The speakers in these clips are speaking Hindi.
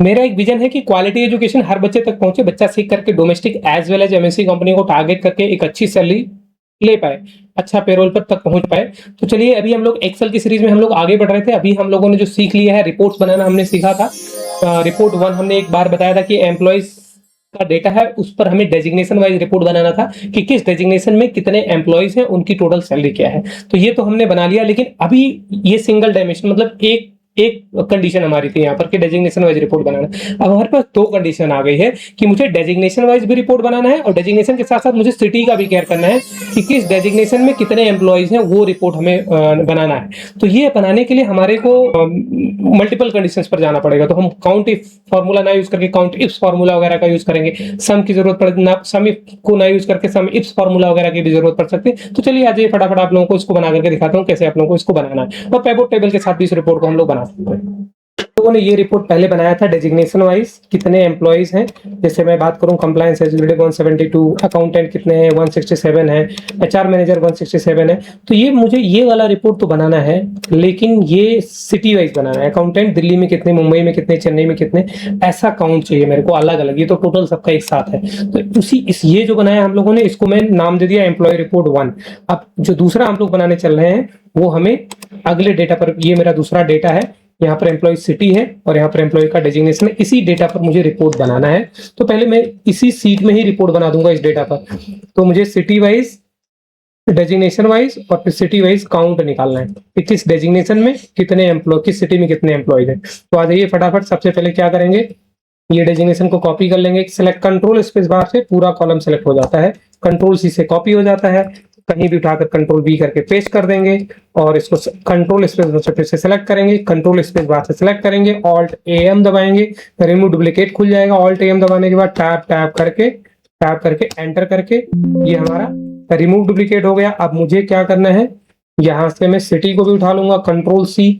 मेरा एक विजन है कि क्वालिटी एजुकेशन हर बच्चे तक पहुंचे, बच्चा सीख करके domestic as well as MNC company को टारगेट करके एक अच्छी सैलरी ले पाए, अच्छा पेरोल पर तक पहुंच पाए। तो चलिए, अभी हम लोग एक्सेल की सीरीज में हम लोग आगे बढ़ रहे थे। अभी हम लोगों ने जो सीख लिया है, रिपोर्ट्स बनाना हमने सीखा था। रिपोर्ट वन हमने एक बार बताया था कि एम्प्लॉयज का डेटा है, उस पर हमें डेजिग्नेशन वाइज रिपोर्ट बनाना था कि किस डेजिग्नेशन में कितने एम्प्लॉयज हैं, उनकी टोटल सैलरी क्या है। तो ये तो हमने बना लिया, लेकिन अभी ये सिंगल डायमेंशन मतलब एक एक कंडीशन हमारी थी यहाँ पर कि डेजिग्नेशन वाइज रिपोर्ट बनाना। अब हमारे पास दो कंडीशन आ गई है कि मुझे डेजिग्नेशन वाइज भी रिपोर्ट बनाना है और डेजिग्नेशन के साथ साथ मुझे सिटी का भी केयर करना है कि किस डेजिग्नेशन में कितने एम्प्लॉयज हैं, वो रिपोर्ट हमें बनाना है। तो ये बनाने के लिए हमारे को मल्टीपल कंडीशंस पर जाना पड़ेगा। तो हम काउंट इफ फॉर्मूला ना यूज करके काउंट इफ्स फॉर्मूला वगैरह का यूज करेंगे। सम की जरूरत पड़े ना, सम इफ को ना यूज करके सम इफ्स फॉर्मूला वगैरह की भी जरूरत पड़ सकती है। तो चलिए आज ये फटाफट आप लोगों को इसको बना करके दिखाता हूँ कैसे आप लोगों को इसको बनाना है, और पैवोट टेबल के साथ भी इस रिपोर्ट को हम लोग बना सकते हैं। लोगों ने ये रिपोर्ट पहले बनाया था डेजिग्नेशन वाइज कितने एम्प्लॉयज हैं। जैसे मैं बात करूं, कंप्लायंस एग्जीक्यूटिव 172, अकाउंटेंट कितने हैं 167 है, एचआर मैनेजर 167 है। तो ये मुझे ये वाला रिपोर्ट तो बनाना है, लेकिन ये सिटी वाइज बनाना है। अकाउंटेंट दिल्ली में कितने, मुंबई में कितने, चेन्नई में कितने, ऐसा काउंट चाहिए मेरे को अलग अलग। ये तो टोटल सबका एक साथ है। तो उसी इस ये जो बनाया हम लोगों ने, इसको मैं नाम दे दिया एम्प्लॉय रिपोर्ट 1। अब जो दूसरा हम लोग बनाने चल रहे हैं वो हमें अगले डेटा पर, ये मेरा दूसरा डेटा है, यहाँ पर एम्प्लॉय सिटी है और यहाँ पर एम्प्लॉय का डेजिग्नेशन है। इसी डेटा पर मुझे रिपोर्ट बनाना है। तो पहले मैं इसी सीट में ही रिपोर्ट बना दूंगा इस डेटा पर। तो मुझे सिटी वाइज, डेजिग्नेशन वाइज और फिर सिटी वाइज काउंट निकालना है कि किस डेजिग्नेशन में कितने एम्प्लॉय, किस सिटी में कितने एम्प्लॉयज हैं। तो आ जाइए फटाफट, सबसे पहले क्या करेंगे, ये डेजिग्नेशन को कॉपी कर लेंगे। सिलेक्ट कंट्रोल स्पेस बार से पूरा कॉलम सेलेक्ट हो जाता है, कंट्रोल सी से कॉपी हो जाता है, कहीं भी उठाकर कंट्रोल बी करके पेस्ट कर देंगे और इसको कंट्रोल स्पेस फिर से सेलेक्ट करेंगे, कंट्रोल स्पेस बार से सेलेक्ट करेंगे, ऑल्ट ए एम दबाएंगे, रिमूव डुप्लीकेट खुल जाएगा। ऑल्ट ए एम दबाने के बाद टैप करके एंटर करके ये हमारा रिमूव डुप्लीकेट हो गया। अब मुझे क्या करना है, यहां से मैं सिटी को भी उठा लूंगा, कंट्रोल सी,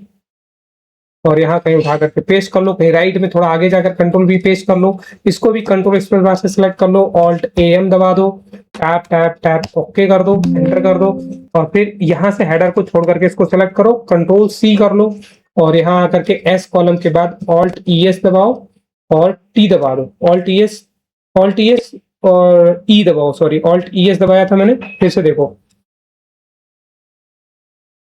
और यहाँ कहीं उठा करके पेस्ट कर लो, कहीं राइट में थोड़ा आगे जाकर कंट्रोल बी पेस्ट कर लो, इसको भी कंट्रोल स्पेस बार से सिलेक्ट कर लो, ऑल्ट ए एम दबा दो, टैप टैप टैप ओके कर दो, एंटर कर दो। और फिर यहाँ से हेडर को छोड़ करके इसको सेलेक्ट करो, कंट्रोल सी कर लो, और यहाँ आकर के एस कॉलम के बाद ऑल्ट ई एस दबाओ और टी दबा दो, ऑल्ट ई एस और ई दबाओ, सॉरी ऑल्ट ई एस दबाया था मैंने, फिर से देखो।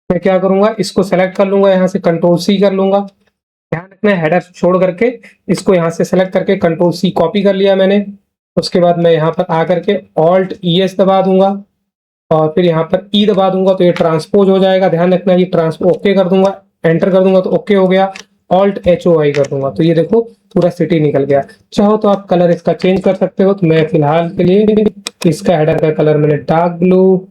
मैं क्या करूंगा, इसको सेलेक्ट कर लूंगा, यहाँ से कंट्रोल सी कर लूंगा। ध्यान रखना है हेडर छोड़ करके इसको यहाँ से सेलेक्ट करके कंट्रोल सी कॉपी कर लिया मैंने। उसके बाद मैं यहाँ पर आकर के ऑल्ट ई एस दबा दूंगा और फिर यहाँ पर ई दबा दूंगा, तो ये ट्रांसपोज हो जाएगा। ध्यान रखना है ये ट्रांसपोज, ओके कर दूंगा, एंटर कर दूंगा तो ओके हो गया। ऑल्ट एच ओ आई कर दूंगा तो ये देखो पूरा सिटी निकल गया। चाहो तो आप कलर इसका चेंज कर सकते हो। तो मैं फिलहाल के लिए इसका हेडर का कलर मैंने डार्क ब्लू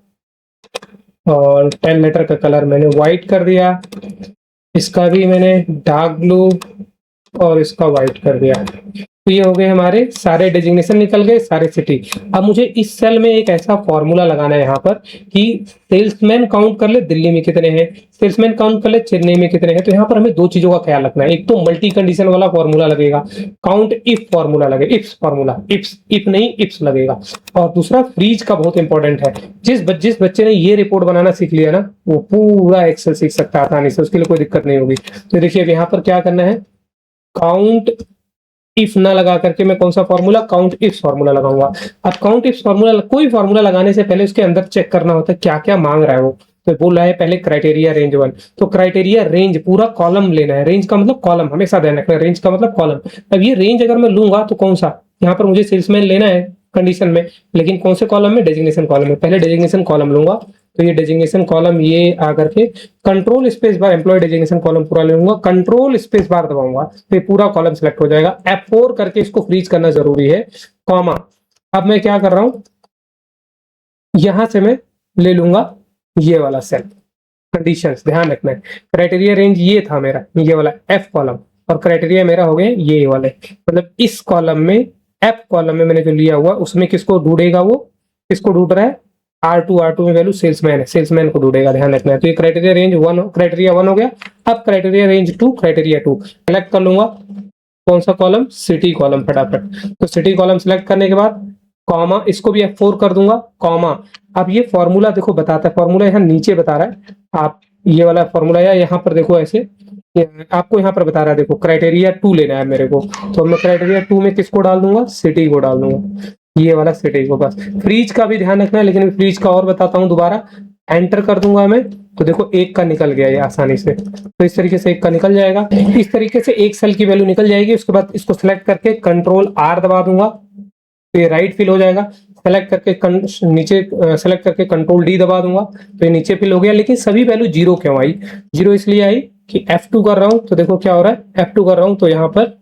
और 10 लेटर का कलर मैंने व्हाइट कर दिया, इसका भी मैंने डार्क ब्लू और इसका व्हाइट कर दिया। तो ये हो गए हमारे सारे डेजिग्नेशन, निकल गए सारे सिटी। अब मुझे इस सेल में एक ऐसा फॉर्मूला लगाना है यहाँ पर कि सेल्समैन काउंट कर ले दिल्ली में कितने हैं, सेल्समैन काउंट कर ले चेन्नई में कितने हैं। तो यहाँ पर हमें दो चीजों का ख्याल रखना है, एक तो मल्टी कंडीशन वाला फॉर्मूला लगेगा, काउंट इफ फॉर्मूला लगेगा, इफ्स फॉर्मूला, इफ्स इफ नहीं इफ्स लगेगा। और दूसरा फ्रीज का बहुत इंपॉर्टेंट है। जिस बच्चे ने ये रिपोर्ट बनाना सीख लिया ना, वो पूरा एक्सेल सीख सकता है आसानी से, उसके लिए कोई दिक्कत नहीं होगी। तो देखिए अब यहाँ पर क्या करना है, काउंट इफ ना लगा करके मैं कौन सा फॉर्मूला, काउंट इफ फॉर्मूला लगाऊंगा। अब काउंट इफ फॉर्मूला, कोई फॉर्मूला लगाने से पहले उसके अंदर चेक करना होता है क्या क्या मांग रहा है वो। तो बोल रहा है पहले क्राइटेरिया रेंज 1, तो क्राइटेरिया रेंज पूरा कॉलम लेना है। रेंज का मतलब कॉलम, हमेशा ध्यान रखना है, रेंज का मतलब कॉलम। अब ये रेंज अगर मैं लूंगा तो कौन सा, यहाँ पर मुझे सेल्समैन लेना है कंडीशन में, लेकिन कौन से कॉलम में, डेजिग्नेशन कॉलम में। पहले डेजिग्नेशन कॉलम लूंगा, तो ये डेजिग्नेशन कॉलम ये आकर के control space bar employ designation column पूरा ले लूंगा, कंट्रोल स्पेस बार दबाऊंगा तो ये पूरा कॉलम सिलेक्ट हो जाएगा। F4 करके इसको फ्रीज करना जरूरी है, कॉमा। अब मैं क्या कर रहा हूं, यहां से मैं ले लूंगा ये वाला सेल, कंडीशंस ध्यान रखना है। क्राइटेरिया रेंज ये था मेरा, ये वाला F कॉलम, और क्राइटेरिया मेरा हो गए ये वाले। मतलब इस कॉलम में, F कॉलम में मैंने जो लिया हुआ उसमें किसको ढूंढेगा, वो किसको ढूंढ रहा है, R2 में वैल्यू सेल्समैन है, सेल्समैन को ढूंढेगा, ध्यान रखना है। तो ये क्राइटेरिया रेंज 1, क्राइटेरिया 1 हो गया। अब क्राइटेरिया रेंज 2, क्राइटेरिया 2 सेलेक्ट कर लूंगा, कौन सा कॉलम, सिटी कॉलम, फटाफट। तो सिटी कॉलम सेलेक्ट करने के बाद कॉमा, इसको भी F4 कर दूंगा, कॉमा। अब ये फॉर्मूला देखो बताता है, फॉर्मूला यहाँ नीचे बता रहा है, आप ये वाला फॉर्मूला या यहाँ पर देखो ऐसे ये आपको यहाँ पर बता रहा है, देखो क्राइटेरिया 2 लेना है मेरे को, तो मैं क्राइटेरिया 2 में किसको डाल दूंगा, सिटी को डाल दूंगा, ये वाला सिटी को। बस फ्रीज का भी ध्यान रखना है, लेकिन फ्रीज का और बताता हूँ दोबारा। एंटर कर दूंगा मैं, तो देखो एक का निकल गया ये आसानी से, तो इस तरीके से एक का निकल जाएगा। इस तरीके से एक सेल की वैल्यू निकल जाएगी। उसके बाद इसको सिलेक्ट करके कंट्रोल आर दबा दूंगा, तो ये राइट फिल हो जाएगा। सेलेक्ट करके नीचे सेलेक्ट करके कंट्रोल डी दबा दूंगा, तो ये नीचे फिल हो गया। लेकिन सभी वैल्यू जीरो क्यों आई, जीरो इसलिए आई कि F2 कर रहा हूं, तो देखो क्या हो रहा है, F2 कर रहा हूं तो यहाँ पर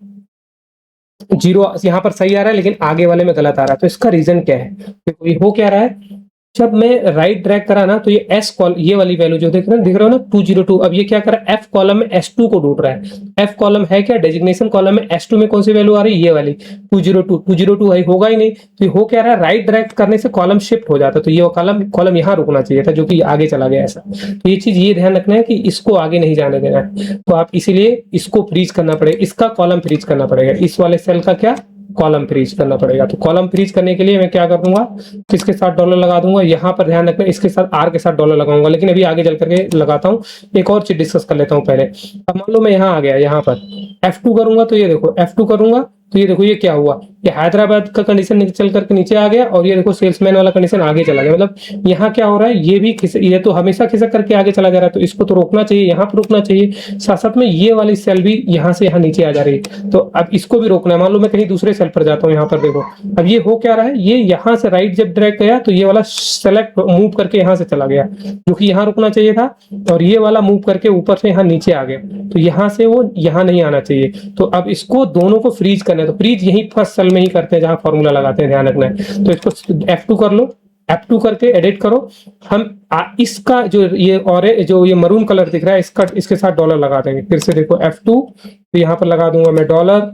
जीरो, यहाँ पर सही आ रहा है लेकिन आगे वाले में गलत आ रहा है। तो इसका रीजन क्या है, देखो ये हो क्या रहा है, जब मैं राइट ड्रैग करा ना, तो ये एस कॉल, ये वाली वैल्यू जो दिख रहे हो ना 202, अब ये क्या कर रहा है, एफ कॉलम में S2 को ढूंढ रहा है। एफ कॉलम है क्या, डेजिग्नेशन कॉलम में S2 में कौन सी वैल्यू आ रही है, ये वाली 202 है, होगा ही नहीं। तो ये हो क्या रहा है, राइट ड्रैग करने से कॉलम शिफ्ट हो जाता है, तो ये कॉलम यहाँ रुकना चाहिए था, जो कि आगे चला गया ऐसा। तो ये चीज ये ध्यान रखना है कि इसको आगे नहीं जाने देना है, तो आप इसीलिए इसको फ्रीज करना पड़ेगा, इसका कॉलम फ्रीज करना पड़ेगा, इस वाले सेल का क्या कॉलम फ्रीज करना पड़ेगा। तो कॉलम फ्रीज करने के लिए मैं क्या कर दूंगा, किसके साथ डॉलर लगा दूंगा, यहाँ पर ध्यान रखना, इसके साथ आर के साथ डॉलर लगाऊंगा। लेकिन अभी आगे चल करके लगाता हूँ, एक और चीज डिस्कस कर लेता हूँ पहले। अब मान लो मैं यहाँ आ गया, यहाँ पर F2 करूंगा, तो ये देखो F2 करूंगा, तो ये देखो ये क्या हुआ, ये हैदराबाद का कंडीशन चल करके नीचे आ गया, और ये देखो सेल्समैन वाला कंडीशन आगे चला गया। मतलब यहाँ क्या हो रहा है, ये भी ये तो हमेशा खिसक करके आगे चला जा रहा है, तो इसको तो रोकना चाहिए, यहाँ पर रोकना चाहिए। साथ साथ में ये वाली सेल भी यहाँ से यहाँ नीचे आ जा रही है, तो अब इसको भी रोकना है। मान लो मैं कहीं दूसरे सेल पर जाता हूँ, यहाँ पर देखो अब ये हो क्या रहा है, ये यहाँ से राइट जब ड्रैग गया, तो ये वाला सेलेक्ट मूव करके यहाँ से चला गया, जो कि यहाँ रुकना चाहिए था, और ये वाला मूव करके ऊपर से यहाँ नीचे आ गया, तो यहाँ से वो यहाँ नहीं आना चाहिए। तो अब इसको दोनों को फ्रीज करना है, तो फ्रीज यही फर्स्ट सेल में ही करते हैं जहां फॉर्मूला लगाते हैं, ध्यान रखना है। तो इसको F2 कर लो, F2 करके एडिट करो। हम इसका जो ये और जो ये मरून कलर दिख रहा है, इसका इसके साथ डॉलर लगा देंगे। फिर से देखो F2, तो यहाँ पर लगा दूंगा मैं डॉलर।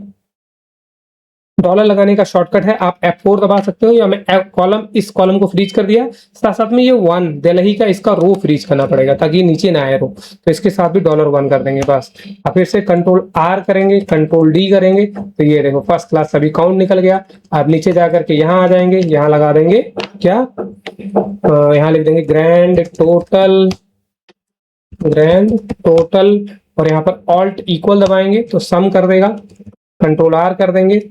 डॉलर लगाने का शॉर्टकट है, आप F4 दबा सकते हो, या मैं कॉलम, इस कॉलम को फ्रीज कर दिया। साथ साथ में ये 1 दिल्ली का इसका रो फ्रीज करना पड़ेगा, ताकि नीचे ना आए रो, तो इसके साथ भी $1 कर देंगे बस। अब फिर से कंट्रोल आर करेंगे, कंट्रोल डी करेंगे, तो ये देखो फर्स्ट क्लास सभी काउंट निकल गया। अब नीचे जाकर के यहाँ आ जाएंगे, यहाँ लगा देंगे क्या, यहाँ लिख देंगे ग्रैंड टोटल, ग्रैंड टोटल, और यहाँ पर ऑल्ट इक्वल दबाएंगे तो सम कर देगा। कंट्रोल आर कर देंगे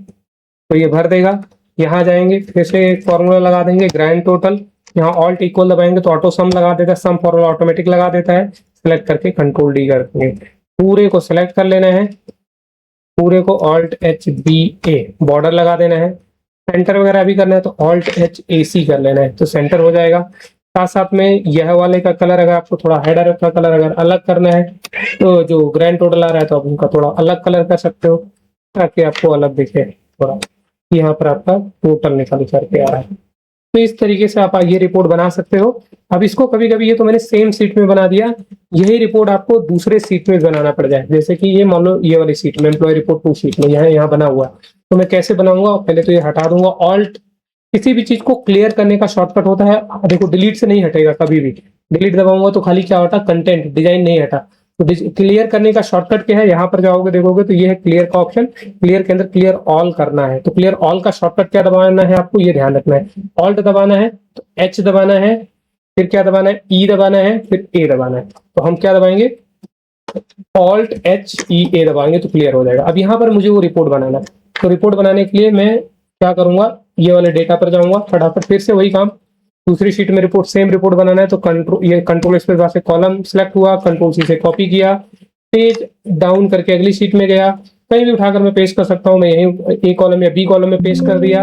तो ये भर देगा। यहाँ जाएंगे, फिर से फॉर्मूला लगा देंगे ग्रैंड टोटल, यहाँ ऑल्ट इक्वल दबाएंगे तो ऑटो सम लगा देता है, सम फॉर्मूला ऑटोमेटिक लगा देता है। सेलेक्ट करके कंट्रोल डी कर देंगे, पूरे को सेलेक्ट कर लेना है, पूरे को ऑल्ट HBA बॉर्डर लगा देना है। सेंटर वगैरह भी करना है तो ऑल्ट HAC कर लेना है, तो सेंटर हो जाएगा। साथ साथ में यह वाले का कलर अगर आपको थोड़ा हेडर का कलर अगर अलग करना है, तो जो ग्रैंड टोटल आ रहा है तो आप उनका थोड़ा अलग कलर कर सकते हो, ताकि आपको अलग दिखे थोड़ा। यहाँ पर आपका टोटल निकल करके आ रहा है, तो इस तरीके से आप ये रिपोर्ट बना सकते हो। अब इसको कभी कभी, ये तो मैंने सेम सीट में बना दिया, यही रिपोर्ट आपको दूसरे सीट में बनाना पड़ जाए। जैसे कि ये मान लो ये वाली सीट में, एम्प्लॉय रिपोर्ट 2 सीट में यहाँ बना हुआ, तो मैं कैसे बनाऊंगा, पहले तो ये हटा दूंगा। ऑल्ट, किसी भी चीज को क्लियर करने का शॉर्टकट होता है, देखो डिलीट से नहीं हटेगा कभी भी। डिलीट दबाऊंगा तो खाली क्या होता, कंटेंट डिजाइन नहीं हटा। तो क्लियर करने का शॉर्टकट क्या है, यहाँ पर जाओगे देखोगे तो ये है क्लियर का ऑप्शन। क्लियर के अंदर क्लियर ऑल करना है, तो क्लियर ऑल का शॉर्टकट क्या दबाना है आपको, ये ध्यान रखना है। ऑल्ट दबाना है तो H दबाना है, फिर क्या दबाना है, E दबाना है, फिर A दबाना है। तो हम क्या दबाएंगे, ऑल्ट HEA दबाएंगे तो क्लियर हो जाएगा। अब यहाँ पर मुझे वो रिपोर्ट बनाना है, तो रिपोर्ट बनाने के लिए मैं क्या करूंगा, ये वाले डेटा पर जाऊंगा फटाफट, फिर से वही काम। दूसरी शीट में रिपोर्ट, सेम रिपोर्ट बनाना है, तो कंट्रोल स्पेस से कॉलम सेलेक्ट हुआ, कंट्रोल सी से कॉपी किया, पेज डाउन करके अगली शीट में गया, कहीं भी उठाकर मैं पेस्ट कर सकता हूँ। मैं यही A कॉलम या B कॉलम में पेस्ट कर दिया।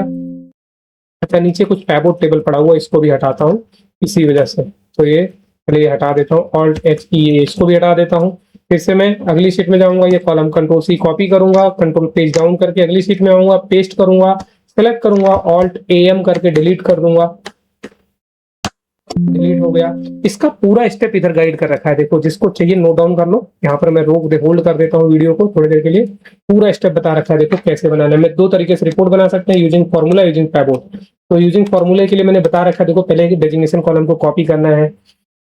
अच्छा, नीचे कुछ पैबोट टेबल पड़ा हुआ, इसको भी हटाता हूँ इसी वजह से, तो ये पहले ये हटा देता हूँ, ऑल्ट HEA इसको भी हटा देता हूँ। फिर से मैं अगली शीट में जाऊंगा, ये कॉलम कंट्रोल सी कॉपी करूंगा, कंट्रोल पेज डाउन करके अगली शीट में आऊंगा, पेस्ट करूंगा, सेलेक्ट करूंगा, ऑल्ट AM करके डिलीट कर दूंगा। डिलीट हो गया। इसका पूरा स्टेप इधर गाइड कर रखा है, देखो जिसको चाहिए नोट डाउन कर लो। यहाँ पर मैं रोक दे होल्ड कर देता हूँ वीडियो को थोड़ी देर के लिए, पूरा स्टेप बता रखा है, देखो कैसे बनाना है। मैं 2 तरीके से रिपोर्ट बना सकते हैं, यूजिंग फॉर्मूला, यूजिंग पैबोट। तो यूजिंग फॉर्मूले के लिए मैंने बता रखा है, देखो पहले डेजिग्नेशन कॉलम को कॉपी करना है,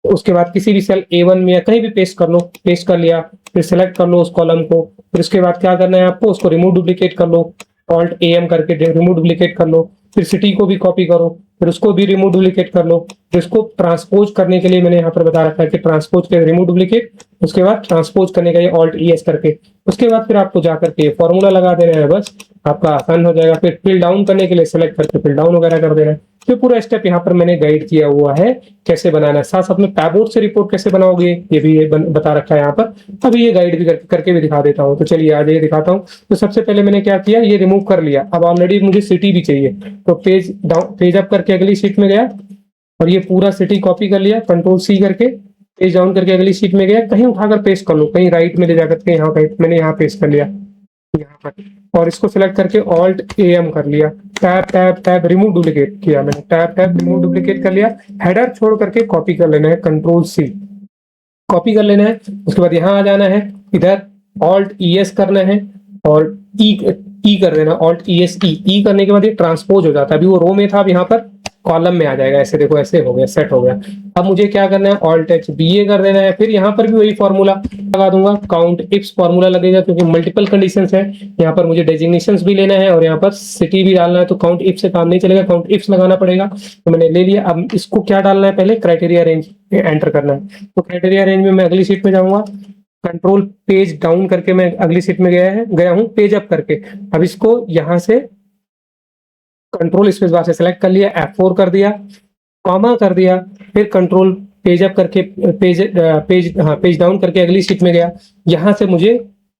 उसके बाद किसी भी सेल A1 में या कहीं भी पेस्ट कर लो, पेस्ट कर लिया, फिर सेलेक्ट कर लो उस कॉलम को, फिर उसके बाद क्या करना है आपको, उसको रिमूव डुप्लीकेट कर लो, ऑल्ट AM करके रिमूव डुप्लीकेट कर लो, फिर सिटी को भी कॉपी करो, फिर उसको भी रिमूव डुप्लीकेट कर लो। फिर इसको ट्रांसपोज करने के लिए मैंने यहाँ पर बता रखा है कि ट्रांसपोज के रिमूव डुप्लीकेट, उसके बाद ट्रांसपोज करने का ये ऑल्ट ई एस करके, उसके बाद फिर आपको जा करके फॉर्मूला लगा देना है, बस आपका आसान हो जाएगा। फिर फिल डाउन करने के लिए सेलेक्ट करके फिल डाउन वगैरह कर देना है। फिर पूरा स्टेप यहाँ पर मैंने गाइड किया हुआ है कैसे बनाना है, साथ साथ में पैबोर्ड से रिपोर्ट कैसे बनाओगे ये भी बता रखा है यहाँ पर। अभी ये गाइड भी करके भी दिखा देता हूँ। तो चलिए आज ये दिखाता हूँ। तो सबसे पहले मैंने क्या किया, ये रिमूव कर लिया। अब ऑलरेडी मुझे सिटी भी चाहिए, तो पेज डाउन, पेज अप करके अगली शीट में गया और ये पूरा सिटी कॉपी कर लिया, कंट्रोल सी करके पेज डाउन करके अगली शीट में गया। कहीं उठाकर पेस्ट कर लो, कहीं राइट में ले जाकर के यहाँ पे मैंने यहाँ पेस्ट कर लिया यहाँ पर, और इसको सिलेक्ट करके ऑल्ट ए एम कर लिया। Tab tab tab remove duplicate किया मैंने, टैब टैब रिमूव डुप्लीकेट कर लिया। हेडर छोड़ करके कॉपी कर लेना है, कंट्रोल सी कॉपी कर लेना है। उसके बाद यहाँ आ जाना है, इधर ऑल्ट ई एस करना है और ई कर देना, ऑल्ट ई एस ई करने के बाद ये ट्रांसपोज हो जाता है। अभी वो रो में था, अब यहाँ पर कॉलम में आ जाएगा। ऐसे देखो, ऐसे हो गया, सेट हो गया। अब मुझे क्या करना है, ऑल्ट एच बी ए कर देना है। फिर यहाँ पर भी वही फॉर्मूला लगा दूंगा, काउंट इफ्स फॉर्मूला लगेगा क्योंकि मल्टीपल कंडीशंस है। यहाँ पर मुझे डेजिग्नेशंस भी लेना है और यहाँ पर सिटी भी डालना है, तो काउंट इफ से काम नहीं चलेगा, काउंट इफ्स लगाना पड़ेगा। तो मैंने ले लिया। अब इसको क्या डालना है, पहले क्राइटेरिया रेंज एंटर करना है। तो क्राइटेरिया रेंज में मैं अगली शीट में जाऊंगा, कंट्रोल पेज डाउन करके मैं अगली सीट में गया हूं पेज अप करके। अब इसको यहां से कंट्रोल स्पेस बार से सेलेक्ट कर लिया, F4 कर दिया, कॉमा कर दिया, फिर कंट्रोल पेज अप करके पेज डाउन करके अगली सीट में गया। यहां से मुझे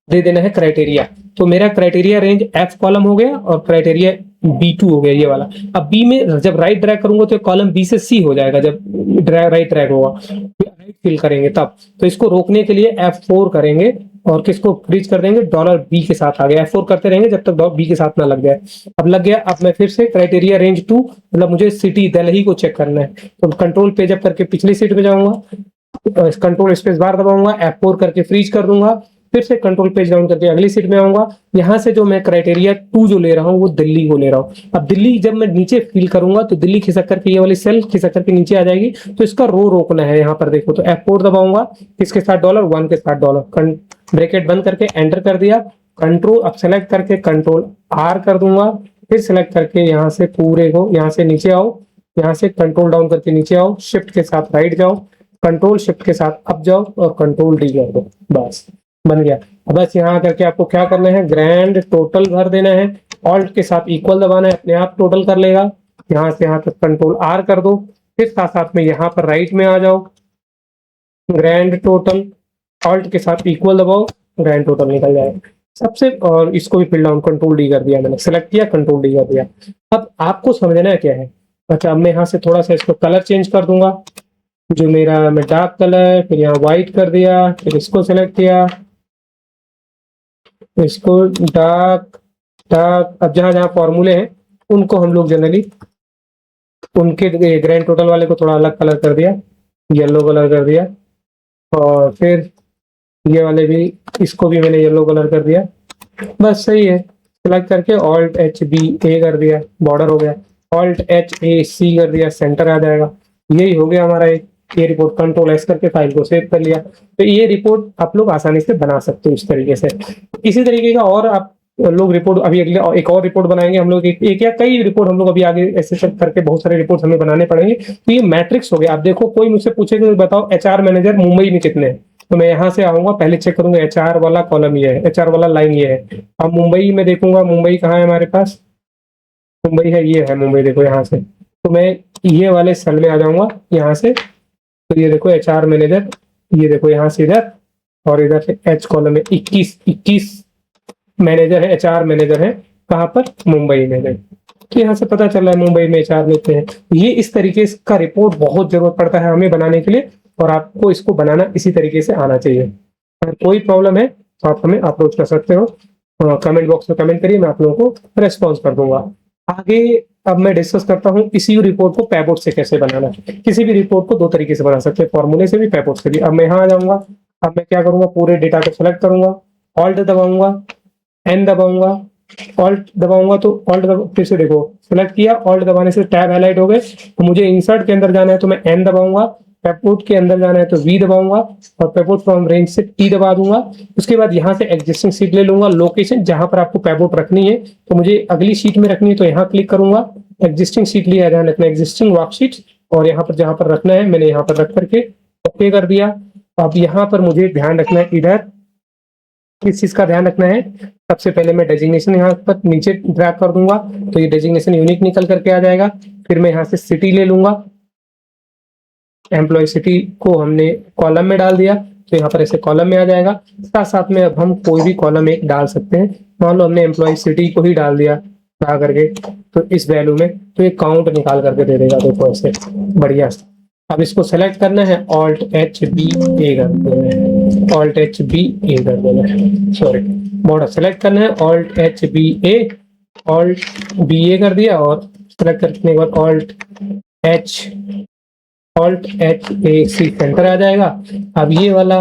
दे देना है क्राइटेरिया। तो मेरा क्राइटेरिया रेंज F कॉलम हो गया और क्राइटेरिया B2 हो गया ये वाला। अब B में जब राइट ड्रैग करूंगा तो कॉलम B से C हो जाएगा, जब राइट ड्रैग होगा राइट फिल करेंगे तब। तो इसको रोकने के लिए F4 करेंगे और किसको फ्रीज कर देंगे, $B के साथ आ गया। F4 करते रहेंगे जब तक $B के साथ ना लग जाए। अब लग गया। अब मैं फिर से क्राइटेरिया रेंज 2 मतलब मुझे सिटी दिल्ली को चेक करना है, तो कंट्रोल पेज अप करके पिछली सीट में जाऊंगा, कंट्रोल स्पेस बार दबाऊंगा, F4 करके फ्रीज कर दूंगा, फिर से कंट्रोल पेज डाउन करके अगली सीट में आऊंगा। यहाँ से जो मैं क्राइटेरिया 2 जो ले रहा हूँ वो दिल्ली को ले रहा हूँ। अब दिल्ली जब मैं नीचे फिल करूंगा तो दिल्ली खिसक करके ये वाली सेल खिसक करके नीचे आ जाएगी, तो इसका रो रोकना है। यहाँ पर देखो तो F4 दबाऊंगा, किसके साथ, $1 के साथ डॉलर, ब्रैकेट बंद करके एंटर कर दिया। कंट्रोल अब सेलेक्ट करके कंट्रोल R कर दूंगा, फिर सेलेक्ट करके यहाँ से पूरे को, यहाँ से नीचे आओ, यहाँ से कंट्रोल डाउन करके नीचे आओ, शिफ्ट के साथ राइट जाओ, कंट्रोल शिफ्ट के साथ अप जाओ और कंट्रोल डी कर दो, बस बन गया। अब बस यहाँ करके आपको क्या करना है, ग्रैंड टोटल भर देना है, ऑल्ट के साथ इक्वल दबाना है, अपने आप टोटल कर लेगा। यहाँ से यहाँ तक कंट्रोल R कर दो, फिर साथ साथ में यहाँ पर राइट में आ जाओ, ग्रैंड टोटल, ऑल्ट के साथ इक्वल दबाओ, ग्रैंड टोटल निकल जाएगा सबसे। और इसको भी फिल डाउन कंट्रोल डी कर दिया मैंने, सेलेक्ट किया, कंट्रोल डी कर दिया। अब आपको समझना है क्या है। अच्छा, अब मैं यहाँ से थोड़ा सा इसको कलर चेंज कर दूंगा, जो मेरा मैं डार्क कलर, फिर यहाँ व्हाइट कर दिया, फिर इसको सेलेक्ट किया, इसको डार्क डार्क। अब जहां जहां फॉर्मूले हैं उनको हम लोग जनरली उनके ग्रैंड टोटल वाले को थोड़ा अलग कलर कर दिया, येलो कलर कर दिया, और फिर ये वाले भी, इसको भी मैंने येलो कलर कर दिया, बस सही है। सेलेक्ट करके ऑल्ट एच बी ए कर दिया, बॉर्डर हो गया, ऑल्ट एच ए सी कर दिया, सेंटर आ जाएगा। यही हो गया हमारा एक ये रिपोर्ट। कंट्रोल एस करके फाइल को सेव कर लिया। तो ये रिपोर्ट आप लोग आसानी से बना सकते हो इस तरीके से। इसी तरीके का और आप लोग रिपोर्ट अभी अगले एक और रिपोर्ट बनाएंगे हम लोग, एक या कई रिपोर्ट हम लोग अभी आगे ऐसे सब करके बहुत सारे रिपोर्ट हमें बनाने पड़ेंगे। तो ये मैट्रिक्स हो गया। आप देखो, कोई मुझसे पूछेगा बताओ HR मैनेजर मुंबई में कितने हैं, तो मैं यहाँ से आऊंगा, पहले चेक करूंगा HR वाला कॉलम ये है, HR वाला लाइन ये है। अब मुंबई में देखूंगा, मुंबई कहाँ है हमारे पास, मुंबई है, ये है मुंबई, देखो यहाँ से। तो मैं ये वाले सेल में आ जाऊंगा यहाँ से, तो ये देखो HR मैनेजर, ये देखो यहाँ से इधर, और इधर से H कॉलम में 21 मैनेजर है, HR मैनेजर है, कहाँ पर, मुंबई में। तो यहाँ से पता चल रहा है मुंबई में HR लेते हैं। ये इस तरीके का रिपोर्ट बहुत जरूरत पड़ता है हमें बनाने के लिए, और आपको इसको बनाना इसी तरीके से आना चाहिए। अगर कोई प्रॉब्लम है तो आप हमें अप्रोच कर सकते हो, कमेंट बॉक्स में कमेंट करिए, मैं आप लोगों को रेस्पॉन्स कर दूंगा। आगे अब मैं डिस्कस करता हूँ इसी रिपोर्ट को पैबोर्ड से कैसे बनाना है। किसी भी रिपोर्ट को दो तरीके से बना सकते हैं, फॉर्मूले से भी, पैबोर्ड से भी। अब मैं यहाँ आ जाऊंगा, अब मैं क्या करूंगा, पूरे डेटा को सेलेक्ट करूंगा, ऑल्ट दबाऊंगा, एन दबाऊंगा, ऑल्ट दबाऊंगा, तो ऑल्ट फिर से देखो सेलेक्ट किया, ऑल्ट दबाने से टैब हाईलाइट हो गए। तो मुझे इंसर्ट के अंदर जाना है तो मैं एन दबाऊंगा, पैबोर्ड के अंदर जाना है तो वी दबाऊंगा, और पैबोर्ड फ्रॉम रेंज से टी दबा दूंगा। उसके बाद यहाँ से एग्जिस्टिंग सीट ले लूंगा, लोकेशन जहां पर आपको पैबोर्ड रखनी है, तो मुझे अगली शीट में रखनी है तो यहाँ क्लिक करूंगा, एग्जिस्टिंग सीट लिया, ध्यान रखना एग्जिस्टिंग वर्कशीट, और यहाँ पर जहां पर रखना है मैंने यहाँ पर रख करके ओके कर दिया। अब यहाँ पर मुझे ध्यान रखना है, इधर किस चीज का ध्यान रखना है। सबसे पहले मैं डेजिग्नेशन यहाँ पर नीचे ड्रैग कर दूंगा तो ये डेजिग्नेशन यूनिक निकल करके आ जाएगा। फिर मैं यहाँ से सिटी ले लूंगा, एम्प्लॉय सिटी को हमने कॉलम में डाल दिया तो यहाँ पर ऐसे कॉलम में आ जाएगा। साथ साथ में अब हम कोई भी कॉलम एक डाल सकते हैं। मान लो हमने एम्प्लॉय सिटी को ही डाल दिया ला करके तो इस वैल्यू में, तो ये काउंट निकाल करके दे देगा। देखो ऐसे बढ़िया। अब इसको सेलेक्ट करना है, ऑल्ट एच बी ए कर देना है, ऑल्ट एच बी ए कर देना है, सॉरी बॉर्डर सेलेक्ट करना है, alt H B A, alt B A कर दिया और सेलेक्ट करने के बाद alt H A C centre आ जाएगा। अब ये वाला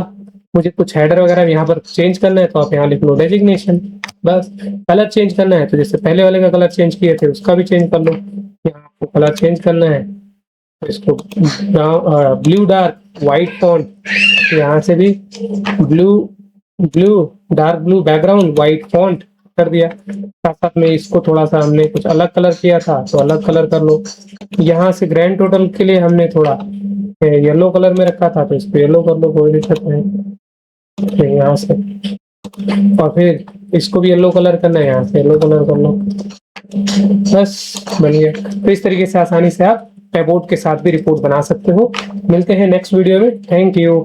मुझे कुछ हेडर वगैरह यहाँ पर चेंज करना है तो आप यहाँ लिख लो डेजिग्नेशन। बस कलर चेंज करना है तो जैसे पहले वाले का कलर चेंज किए थे उसका भी चेंज कर लो। यहाँ आपको कलर चेंज करना है तो इसको ब्लू डार्क व्हाइट फॉन्ट, यहाँ से भी blue blue dark blue background white font कर दिया। साथ साथ में इसको थोड़ा सा हमने कुछ अलग कलर किया था तो अलग कलर कर लो। यहाँ से ग्रैंड टोटल के लिए हमने थोड़ा येलो कलर में रखा था तो इसको येलो कर लो, कोई दिक्कत नहीं। फिर यहाँ से और फिर इसको भी येलो कलर करना है, यहाँ से येलो कलर कर लो। बस बन गया। तो इस तरीके से आसानी से आप टैबोर्ड के साथ भी रिपोर्ट बना सकते हो। मिलते हैं नेक्स्ट वीडियो में। Thank you.